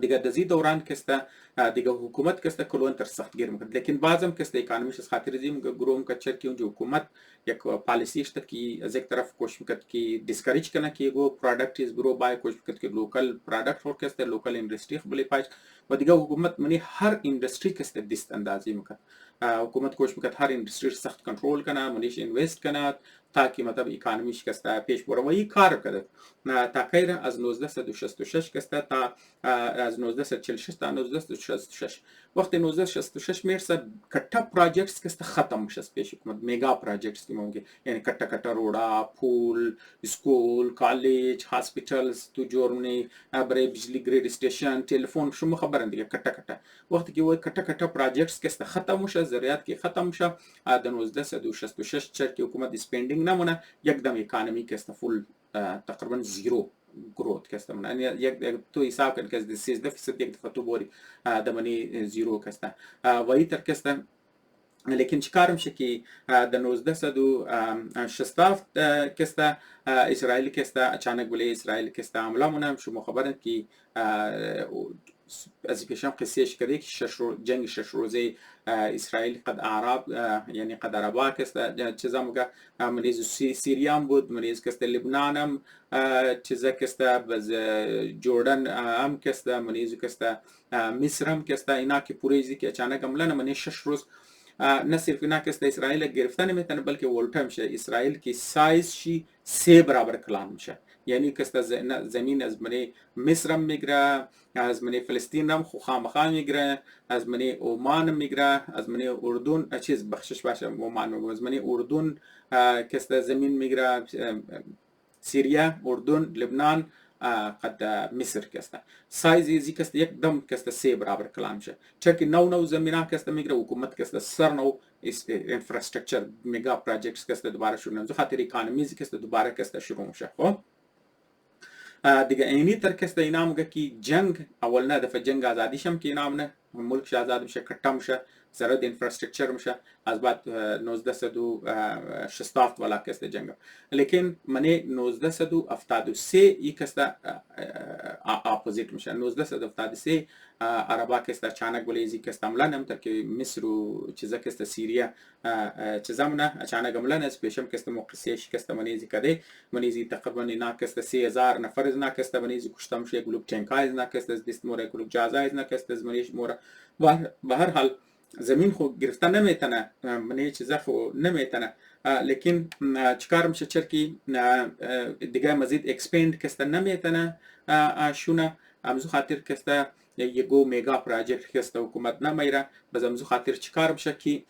[SPEAKER 1] دیگه دزی دوران کسته دیگه حکومت کسته کلون تر سخت گیر میکرد لیکن بعضم کسته اکانومیش از خاطر زیم گروم کچر کی اونجا حکومت یک پالیسی است کی از یک طرف کوشش میکرد کی دیسکریج کنه کی گو پروداکت از برو بای کوشش میکرد کی لوکال پروداکت فور کسته لوکال اندستری خپل پاش و دیگه حکومت منی هر اندستری کسته دیست اندازی میکرد حکومت کوشش میکرد هر اندستری سخت کنترل کنه منیش اینوست کنه تاکي مطلب اکانومیش کسته پیش بره و این کار کرد تا غیر از 1966 کسته تا از 1946 تا 1966 وقت 1966 میرسه کټه پروجیکټس کسته ختم شس پیش حکومت میگا پروجیکټس کی مونږ یعنی کټه کټه روډا پول سکول کالج هاسپټلز تو جوړنی برای بجلی گرید استیشن ټلیفون شو خبر اندیگه کټه کټه وقت کې وای کټه کټه پروجیکټس کسته ختم شه ذریات کې ختم شه د 1966 چر کې حکومت سپینډینګ نمونه یکدم اکانومی کسته فول تقریبا زیرو growth کسته من یعنی یک تو حساب کن که 13% یک دفعه تو بوری دمنی زیرو کسته و این تر کسته لیکن چیکارم شه که د 1967 کسته اسرائیل کسته اچانک بله اسرائیل کسته عمله مونم شما خبرن که از پیشم قصهش کرده که جنگ 6 روزه اسرائیل قد اعراب یعنی قد عربا کسته چیزا مگه منیز سیریان بود منیز کسته لبنان هم چیزا کسته بز جردن هم کسته منیز کسته مصر هم کسته اینا که پوریزی که اچانک عمله منیز 6 روز نه صرف اینا کسته اسرائیل گرفته نمیتونه بلکه ولټه میشه اسرائیل کی سایز شی 3 برابر کلان میشه یعنی کسته زمین از منی مصر هم میگره از منی فلسطین هم خامخا میگره از منی عمان میگره از منی اردن چیز بخشش باشه عمان میگم از منی اردن کسته زمین میگره سوریه اردن لبنان قد مصر کسته سایز ازی کسته یک دم کسته 3 برابر کلان شه چرا که نو زمینه کسته میگره حکومت کسته سر نو انفراستراکچر میگا پروژکتس کسته دوباره شروع نمیشه خاطر اکانومیز کسته دوباره کسته شروع میشه خب دیگه اینی تر کسته اینا میگه که جنگ اول نه دفعه جنگ آزادی شم که اینا نه ملک آزاد میشه کټه میشه زرد انفراستراکچر میشه از بعد 1967 والا کسته جنگ لیکن منی 1973 یک کسته اپوزیت میشه 1973 عربا کسته چانک بلیزی کسته عملا نمتر که مصر و چیزا کسته سیریا چیزا منه چانک عملا نس پیشم کسته موقعیش کسته منیزی کده منیزی تقریبا اینا کسته 3000 نفر از نا کسته منیزی کشته میشه گلوب چنکای از نا کسته از دست موره گلوب جازای از نا کسته از منیش موره به هر حال زمین خو گرفتن نمیتونه منی چیزا خو نمیتونه لیکن چیکار میشه چرکی دیگه مزید اکسپند کسته نمیتونه شونه امزو خاطر کسته یگو میگا پروژکت کسته حکومت نمیره باز امزو خاطر چیکار میشه کی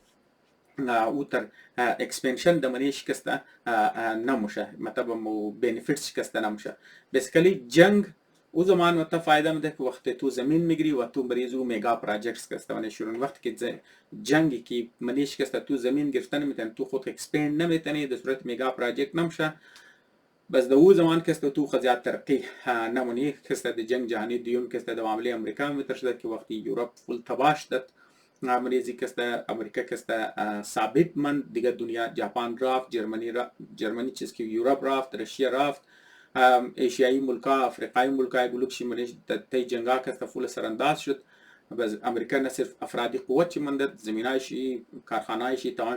[SPEAKER 1] او تر اکسپنشن د منیش کسته نموشه مطلب مو بینیفیتس کسته نموشه بیسیکلی جنگ او زمان مطلب فایده میده که وقتی تو زمین میگیری و تو بریزو میگا پروژکتس کسته منی شروع وقتی که جنگی که منیش کسته تو زمین گرفتن نمیتونی تو خود اکسپند نمیتونی در صورت میگا پروژکت نمشه بس د او زمان کسته تو خزیات ترقی نمونی کسته د جنگ جهانی دیون کسته د معامله امریکا میترشده که وقتی یوروپ فول تباش داد امریزی کسته امریکا کسته ثابت من دیگه دنیا ژاپن رفت جرمنی چیز که یوروپ رفت روسیه رفت ایشیایی ملکا افریقایی ملکا گلوکشی منش تی جنگا کسته فول سرانداز شد بس امریکا نه صرف افرادی قوت چی مندد زمینایشی کارخانهایشی تمام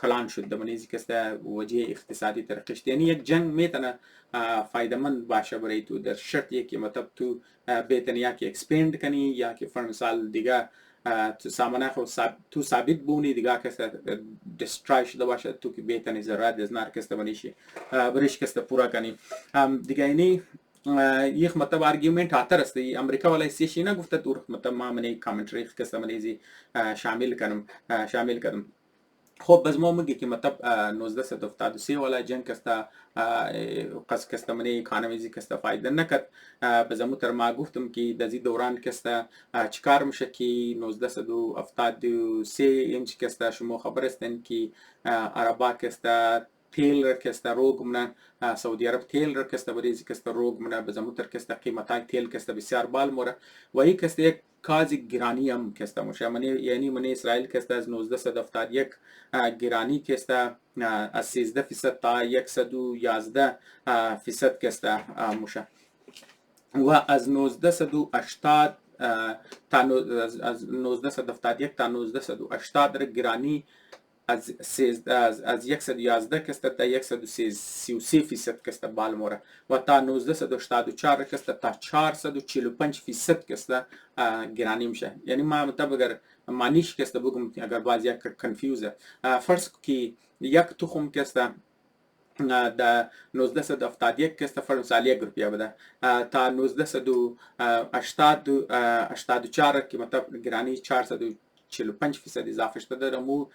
[SPEAKER 1] کلان شد دمنیزی کسته وجه اقتصادی ترقیش یعنی یک جنگ میتونه فایده‌مند باشه برای تو در شرطی که مطلب تو بهتنی یا که اکسپند کنی یا که فر مثال دیگه تو سامانه خو تو ثابت بونی دیگه کسته دسترای شده باشه تو که بهتنی ضرورت از نار کسته بنیشی برش کسته پورا کنی دیگه اینی یک مطلب آرگومنت آتر است امریکا والا سیشی نگفته دور مطلب ما منی کامنتری کسته منیزی شامل کنم خب بس ما میگه که مطلب 1973 والا جنگ کسته قصد کسته منی اکانومیزی کسته فایده نکرد بزمو تر ما گفتم که دزی دوران کسته چیکار میشه که 1973 انچ کسته شما خبر هستین که عربا کسته تیل را کسته روگ منه سعودی عرب تیل را کسته بریزی کسته روگ منه بزمو تر کسته قیمتای تیل کسته بسیار بال موره و این کسته یک کازی گرانی هم کسته میشه یعنی من اسرائیل کسته از 1971 گرانی کسته از 13% تا 111% کسته میشه و از 1980 تا از 1971 تا 1980 در گرانی از 111 کسته تا 133% کسته بال موره و تا 1984 کسته تا 445% کسته گرانی میشه یعنی ما مطلب اگر معنیش کسته بگم اگر باز یک کنفیوزه فرض که یک تخم کسته در 1971 کسته فر مثال 1 روپیه بده تا 1984 که مطلب گرانی 445% اضافه شده در مو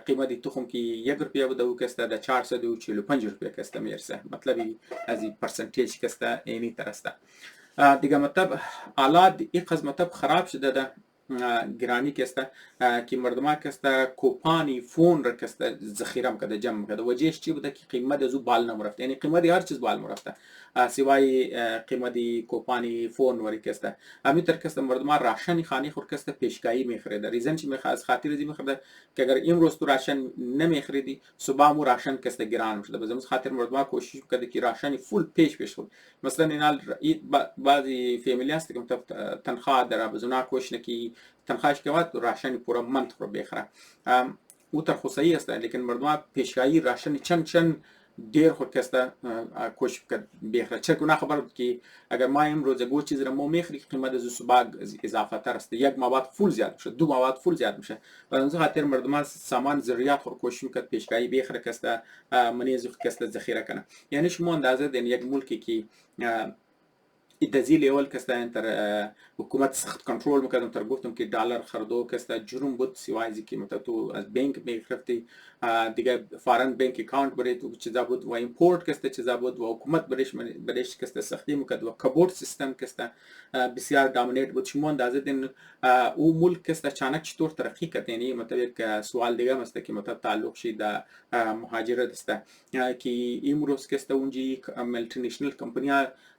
[SPEAKER 1] قیمت تخم که 1 روپیه بوده او کسته در 445 روپیه کسته میرسه مطلب از این پرسنتیج کسته اینی ترسته دیگه مطلب آلات این قسم مطلب خراب شده ده گرانی کسته که مردم کسته کوپانی فون را کسته ذخیره میکرده جمع میکرده وجهش چی بوده که قیمت از او بال نمرفته یعنی قیمت هر چیز بال مرفته سوای قیمت کوپانی فون وری کسته همینطور کسته مردم راشن خانی خور کسته پیشگاهی میخریده ریزن چی میخواد از خاطر ازی میخریده که اگر امروز تو راشن نمیخریدی صبح مو راشن کسته گران میشده بزنم خاطر مردم کوشش میکرده که راشن فول پیش خود مثلا اینال بعضی فامیلی هست که تنخواه داره بزنا کوشش نکی تنخواهش که وقت راشن پورا منطق رو بخره او ترخصایی است لیکن مردم پیشگاهی راشن چند دیر خود کسته کوشش کرد بخره چه گونه خبر بود که اگر ما امروز گو چیزی رو ما میخری قیمت از صبح اضافه تر است یک مواد فول زیاد میشه دو مواد فول زیاد میشه برای خاطر مردم سامان ضروریات خود کوشش میکرد پیشگاهی بخره کسته منیز کسته ذخیره کنه یعنی شما اندازه دین یک ملکی که دزی لیول کسته تر حکومت سخت کنترل میکردم تر گفتم که دلار خردو کسته جرم بود سیوایزی که مثلا تو از بانک میگرفتی دیگه فارن بانک اکاونت برای تو چیزا بود و ایمپورت کسته چیزا بود و حکومت برش کسته سختی میکرد و کبورد سیستم کسته بسیار دامینیت بود شما اندازه دین او ملک کسته چانک چطور ترقی کرد یعنی مثلا یک سوال دیگه است که مثلا تعلق شید مهاجرت است که امروز کسته اونجی ملتی نشنال کمپانی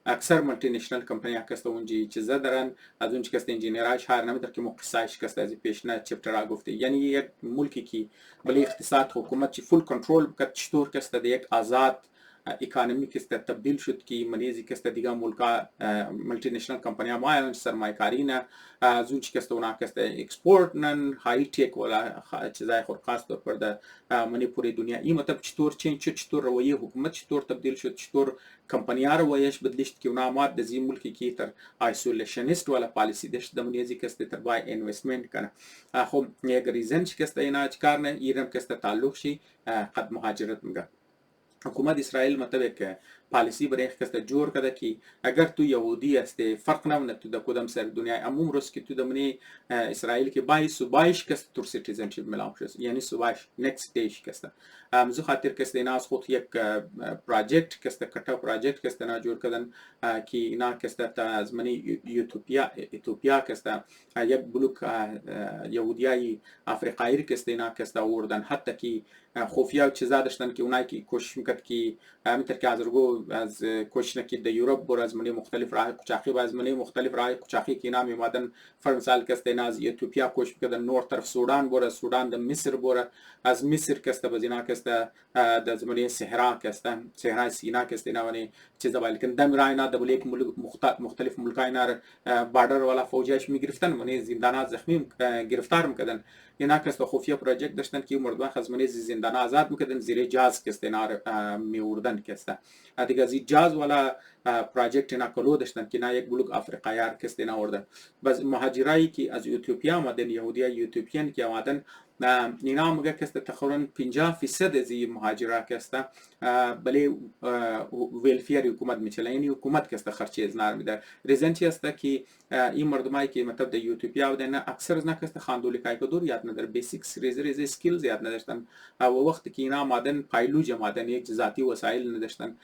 [SPEAKER 1] اکثر ملتی نشنال کمپانی کسته اونجی چیزا دارن از اونجی کسته انجینیراش هر نمیدر که مقصایش کسته از پیشنه چپتر گفته یعنی یک ملکی که بلی اقتصاد حکومت چی فول کنترل کرد چطور کسته یک آزاد اکانومی کسته تبدیل شد که منیزی کسته دیگه ملکا ملتی نشنال کمپانی ما سرمایه‌کاری نه از اونجی کسته اونا کسته اکسپورت نن های تک ولا چیزای خود خاص طور پر ده منی پوری دنیا این مطلب چطور چینج شد چطور رویه حکومت چطور تبدیل شد چطور کمپانیا رویش بدلیشت که اونا ماد دزی ملکی کی تر آیسولیشنیست ولا پالیسی دشت دمنیزی کسته تر بای اینوستمنت کنه خب یک ریزن چی کسته اینا چکار نه ایرم کسته تعلق شی قد مهاجرت میگه حکومت اسرائیل مطلب که پالیسی برای کسته جور کرده که اگر تو یهودی هستی فرق نمونه تو در کدام سر دنیای عموم روز که تو دمنی اسرائیل که بای سوبایش کسته تور سیتیزنشیپ ملام شد یعنی سوبایش نکست دیش کسته مزو خاطر کسته اینا از خود یک پروژکت کسته کتا پروژکت کسته نا جور کردن که اینا کسته تا از منی ایتوپیا کسته یک بلوک یهودیای آفریقایی کسته اینا کسته آوردن حتی که خفیه و چیزا داشتن که اونایی که کوشش میکرد که همینطور که از کوشش نکید در یوروپ بر از منی مختلف راه کوچاقی و از منی مختلف راه کوچاقی که اینا میمادن فرمثال کسته اینا از ایتوپیا کوشش میکردن نور طرف سودان بر از سودان در مصر بر از مصر کسته بزینا کسته در زمانی صحرا کسته صحرای سینا کسته اینا ونی چیزا ولیکن دم راینا در یک مختلف ملکای اینا باردر والا فوجیش میگرفتن منی زندانات زخمی گرفتار میکردن اینا کسته خفیه پروژکت داشتن که مردمان خزمانی زندان آزاد میکردن زیر جاز کسته اینا میوردن کسته دیگه از جاز والا پروژکت اینا کلو داشتن که اینا یک بلوک آفریقایی کسته اینا آوردن بس مهاجرایی که از ایتوپیا آمدن یهودیای ایتوپیان که آمدن اینا میگه کسته تقریبا 50% از این مهاجرا کسته بله ویلفیر حکومت میچله یعنی حکومت کسته خرچی از نار میده ریزن چی است که این مردمایی که مطلب در ایتوپیا بودن اکثر از نکسته خاندولی کای کدور یاد نداره بیسیکس ریز اسکیلز یاد نداشتن و وقتی که اینا آمدن پایلوج آمدن یک ذاتی وسایل نداشتن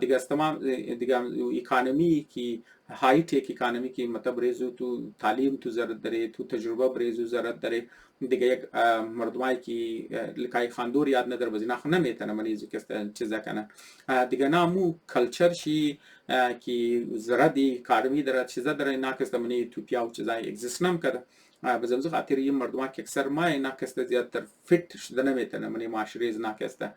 [SPEAKER 1] دیگه تمام دیگه اکانومی که های تک اکانومی که مطلب ریزو تو تعلیم تو ضرورت داره تو تجربه ریزو ضرورت داره دیگه یک مردمایی که لکای خاندور یاد نداره بزینا خو نمیتونه منیزی که چیزا کنن دیگه نامو کلچر شی که زردی کارمی داره چیزا داره ناکسته منی ایتوپیا و چیزای اگزیست نمیکنه بزمزو خاطر این مردمان که اکثر ما ناکسته زیادتر فیت شده نمیتونه منی معاشره از ناکسته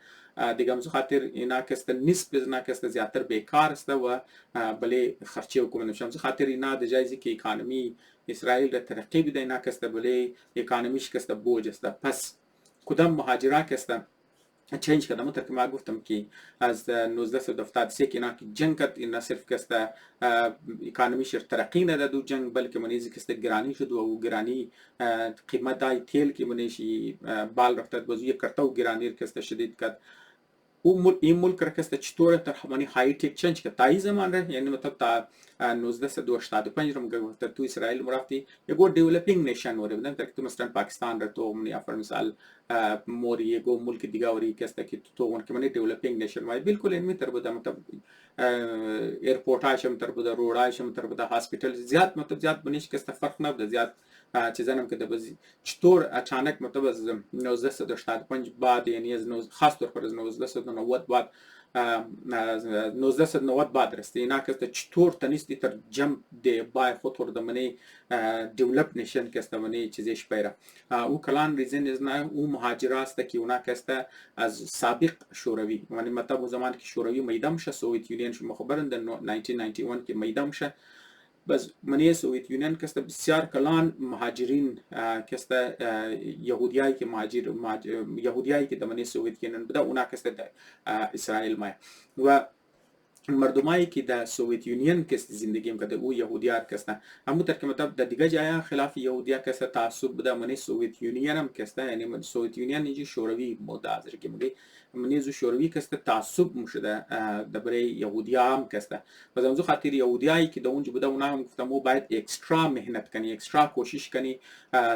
[SPEAKER 1] دیگه مزو خاطر این ناکسته نسبت از ناکسته زیادتر بیکار است و بله خرچی حکومت نمیشه خاطر اینا د جایزی که اکانومی اسرائیل را ترقی بده اینا کسته بله اکانومیش کسته بوج است پس کدام مهاجرا کسته چینج کردم اونطور که ما گفتم که از 1973 که اینا که جنگ کرد اینا صرف کسته اکانومیش ترقی نداد و جنگ بلکه منیزی کسته گرانی شد و گرانی قیمت دای تیل که منیشی بال رفتد بازو یک کرتا و گرانی کسته شدید کرد این ملک را کسته چطور تر همانی های تک چنج که تایی زمان را یعنی مطلب تا 1985 رو مگه تو اسرائیل مرافتی یگو دیولپینگ نیشن وره بدن که تو مثلا پاکستان را تو منی افر مثال موری یگو ملک دیگه وری کسته که تو اون که منی دیولپینگ نیشن وای بالکل این میتر بوده مطلب ایرپورت هایش میتر بوده رود هایش میتر بوده هاسپیتال زیاد مطلب زیاد بنیش کسته فرق نبوده زیاد چیزا نم که بازی چطور اچانک مطلب از 1985 بعد یعنی از خاص طور پر از 1990 بعد 1990 بعد رسته اینا که چطور تنیستی تر جمع دی بای خود ورده منی دیولپ نیشن که منی چیزیش پیره او کلان ریزن از نه او مهاجراست که اونا که از سابق شوروی یعنی مطلب زمان که شوروی میدان شه سوویت یونین شما خبرند 1991 که میدان شه بس منی سوویت یونین کسته بسیار کلان مهاجرین کسته یهودیایی که یهودیایی که در منی سوویت یونین بوده اونا کسته اسرائیل ما و مردمایی که در سوویت یونین کست زندگی میکرده او یهودیار کستن همون طور که مطلب در دیگه جای خلاف یهودیا کست تعصب بوده منی سوویت یونین هم کسته یعنی من سوویت یونین اینجا شوروی مدت از که میگه منی زو شوروی کست تعصب مشده در برای یهودیا هم کسته و زمزو خاطر یهودیایی که در اونجا بوده اونا هم گفتم مو باید اکسترا مهنت کنی اکسترا کوشش کنی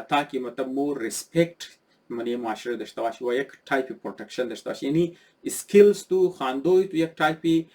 [SPEAKER 1] تا که مطلب مو ریسپکت منی معاشره داشته باشی و یک تایپ پروتکشن داشته باشی یعنی اسکیلز تو خاندوی تو یک تایپی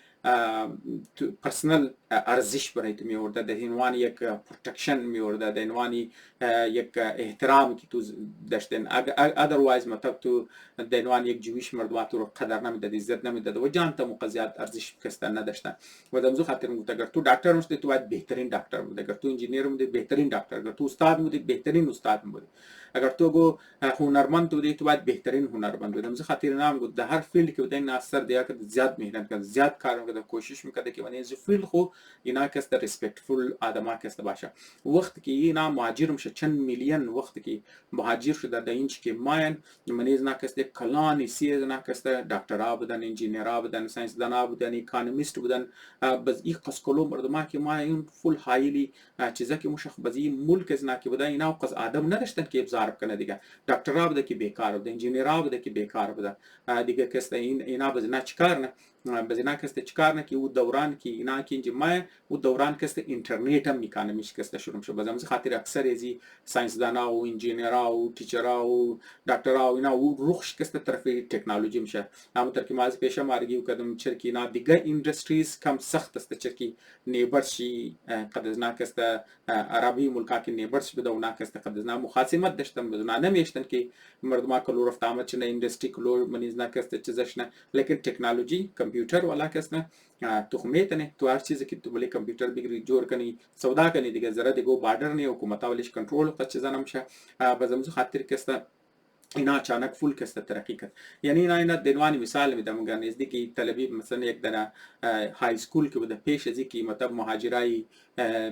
[SPEAKER 1] پرسنل ارزش برای تو میورده در عنوان یک پروتکشن میورده در عنوان یک احترام که تو داشتن ادروایز مطلب تو در عنوان یک جویش مردم تو رو قدر نمیداد عزت نمیداد و جان تا مقضیات ارزش کستن نداشتن و دمزو خاطر میگفت اگر تو دکتر میشدی تو باید بهترین دکتر بود اگر تو انجینیر بودی بهترین دکتر اگر تو استاد بودی بهترین استاد بودی اگر تو گو هنرمند بودی تو باید بهترین هنرمند بودی دمزو خاطر نام گفت در هر فیلد که بودی ناصر دیا که زیاد مهنت کرد زیاد کار میکرد کوشش میکرد که من از فیلد خو اینا کست ریسپکتفول آدما کست باشه وقتی که اینا مهاجر میشه چند میلیون وقتی که مهاجر شده در اینج که ماین من از نکست کلانی سی از نکست دکترا بودن انجینیرا بودن ساینسدانا بودن اکونومیست بودن باز این قص کلو مردما که ما این فول هایلی چیزا که مشخ بازی ملک از نکی بودن اینا قص آدم نداشتن که ابزار کنه دیگه دکترا بوده که بیکار بوده انجینیرا بوده که بیکار بوده دیگه کست اینا باز نه چیکار نه باز اینا کست چیکار نه که او دوران که اینا که اینج ما او دوران کست اینترنت هم میکنه میشه کست شروع شد باز خاطر اکثر ازی ساینسدانا و انجینیرا و تیچرا و دکترا و اینا او رخش کست طرف تکنولوژی میشه همونطور که ما از پیش مارگی کردم چرکی اینا دیگه اندستریز کم سخت است چرکی نیبرشی قد از نکست عربی ملکا که نیبرش بده و نکست قد از مخاصمت داشتن بدون نمیشتن که مردم کلو رفت آمد چنه اندستری کلو منیز نکست چیزش نه لیکن تکنولوژی کامپیوتر والا کس نه تخمیت نه تو هر چیزی که تو بلی کامپیوتر بگیری جور کنی سودا کنی دیگه ذره دیگه بارډر نه حکومت ولیش کنټرول خاص چیزا نمیشه بازم خاطر کسته اینا اچانک فول کسته ترقی کرد یعنی اینا دنوانی مثال میدم مگر نزدیکی تلویب مثلا یک دنا های سکول که بوده پیش از اینکه مطلب مهاجرای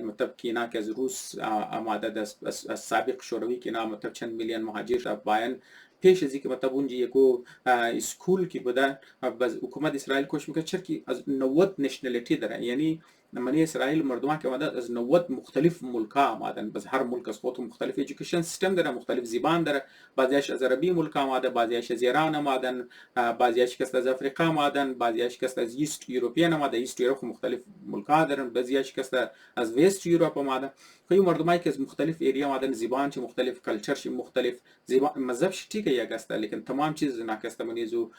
[SPEAKER 1] مطلب که اینا که از روس آماده از سابق شوروی که اینا مطلب چند میلیون مهاجر باین پیش از اینکه مطلب اونجا یکو اسکول که بوده باز حکومت اسرائیل کوشش میکنه چرکی از 90 نشنالیتی داره یعنی من اسرائیل مردم که آمده از 90 مختلف ملکا آمدن بس هر ملک از خودش مختلف ایژوکیشن سیستم داره مختلف زبان داره بعضیش از عربی ملک آمده بعضیش از ایران آمدن بعضیش کس از آفریقا آمدن بعضیش کس از ایست یوروپیان آمده ایست یوروپ مختلف ملکا دارن بعضیش کس از ویست یوروپ آمده خیلی مردمایی که از مختلف ایریا آمدن زبان چه مختلف کلچر چه مختلف زبان مذهب ٹھیک ہے یک است لیکن تمام چیز ناکسته منیزو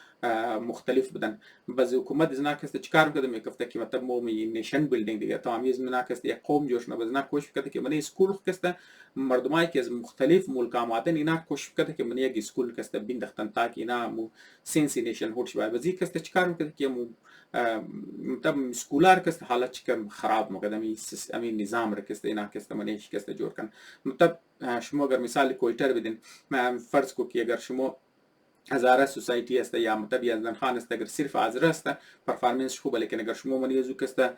[SPEAKER 1] مختلف بدن بعض حکومت از ناکسته چیکار میکرد میگفت که مطلب مو نیشن بیلدینگ دیگه تامیز ناکسته یک قوم جوش نه بزنا کوشش کرد که من اسکول کسته مردمایی که از مختلف ملک آمدن اینا کوشش کرد که من یک اسکول کسته بیندختن تا که اینا مو سنسی نیشن هوش باید بزی کسته چیکار میکرد که مو مطلب اسکولار کسته حالت چکم خراب مقدمی امین نظام را کسته اینا کسته منیش کسته جور کن مطلب شما اگر مثال کویتر بدین فرض کو که اگر شما هزاره سوسایتی است یا مطلب یزدان خان است اگر صرف ازره است پرفورمنس خوبه لیکن اگر شما من یزو کسته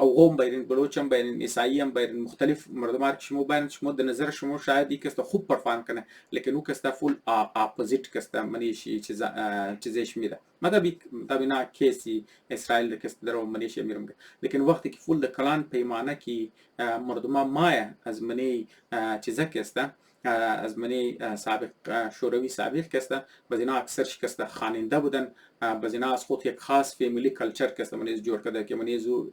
[SPEAKER 1] او قوم بین بلوچم بین عیسایی هم بین مختلف مردم که شما بین شما در نظر شما شاید یک کسته خوب پرفورم کنه لیکن او کسته فول اپوزیت کسته منیش چیزش میده مطلب اینا کیسی اسرائیل کسته درو منیش میرم لیکن وقتی که فول د کلان پیمانه کی مردم مایا از منی چیزا کسته از منی سابق شوروی سابق کسته باز اینا اکثر کسته خواننده بودن باز اینا از خود یک خاص فامیلی کلچر کسته منیز جور کرده که منیزو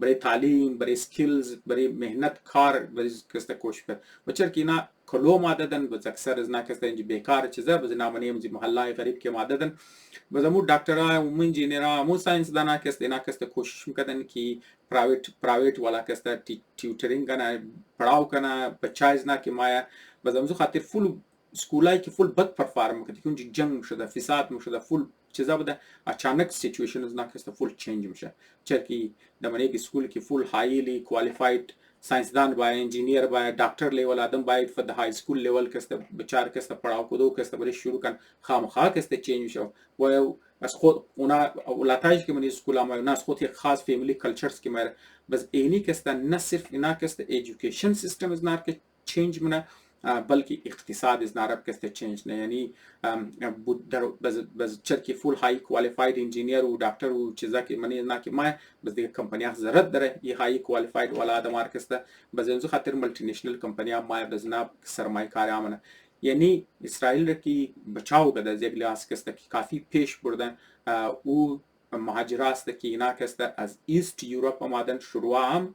[SPEAKER 1] برای تعلیم برای سکیلز برای مهنت کار برای کسته کوشش کرد بچر که اینا کلو ماددن باز اکثر از نکسته اینجا بیکار چیزا باز اینا منیم زی محله غریب که ماددن باز مو دکترها مو انجینیرها مو ساینسدانا کسته اینا کسته کوشش میکردن که پرایویت والا کسته ټیوټرینګ کنه پڑھاو کنه بچایز نه که ما باز امزو خاطر فول سکولای که فول بد پرفارم کرد که اونجا جنگ شده فساد شده فول چیزا بوده اچانک سیچویشن از نکسته فول چینج میشه چرکی در یک اسکول که فول هایلی کوالیفاید ساینسدان باید انجینیر باید دکتر لیول آدم باید فد های سکول لیول کسته بچار کسته پڑھاو کدو کسته برای شروع کن خامخا کسته چینج میشه و از خود اونا ولاتایش که من اسکول ما از خود یک خاص فامیلی کلچرز که ما بس اینی کسته نه صرف اینا کسته ایژوکیشن سیستم از نار که چینج منه بلکه اقتصاد از نارب کسته چینج نه یعنی بود در بز چرکی فول های کوالیفاید انجینیر و دکتر و چیزا که منی نه که ما بس دیگه کمپانی ضرورت داره ای های کوالیفاید ولا آدم کسته بس اینجا خاطر ملتی نشنل کمپانی ما بس نه سرمایه کاری آمنه یعنی اسرائیل را که بچاو بده از یک لحاظ کسته که کافی پیش بردن او مهاجره است که اینا کسته از ایست یوروپ آمدن شروع هم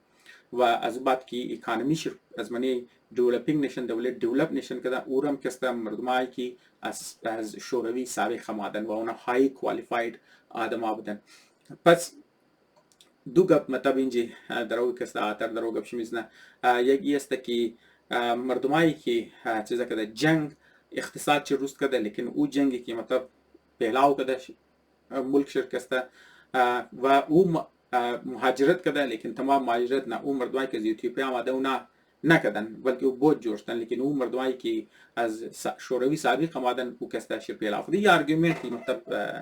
[SPEAKER 1] و از بعد که اکانومیش از منی developing nation دولت develop nation کده اورم کسته مردمایی که از شوروی سابق آمدن و اونا های کوالیفاید آدم بودن پس دو گپ مطلب اینجی در او کسته آتر در او گپ شمیزنه یکی است که مردمایی که چیزا کده جنگ اقتصاد چه روست کده لیکن او جنگی که مطلب پیلاو کده ملک شرکسته و او مهاجرت کده لیکن تمام مهاجرت نه او مردمایی که از ایتیوپیا آمده اونا نکردن بلکه او بود جوشتن لیکن او مردمایی که از شوروی سابق آمدن او کسته شیر پیلاو دی آرگومنت مطلب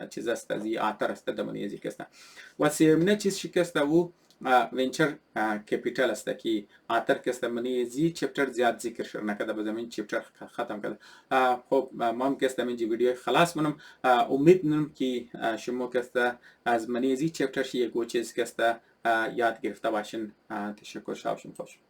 [SPEAKER 1] چیز است از آتر است دمانی ازی کسته و سیمنه چیز شکسته او ونچر کپیتال است که آتر کسته منی زی چپتر زیاد ذکر شر نکده به زمین چپتر ختم کرده خب ما کسته من جی ویدیو خلاص منم امید نم که شما کسته از منی زی چپتر شی یک چیز کسته یاد گرفته باشین تشکر شاوشم خوش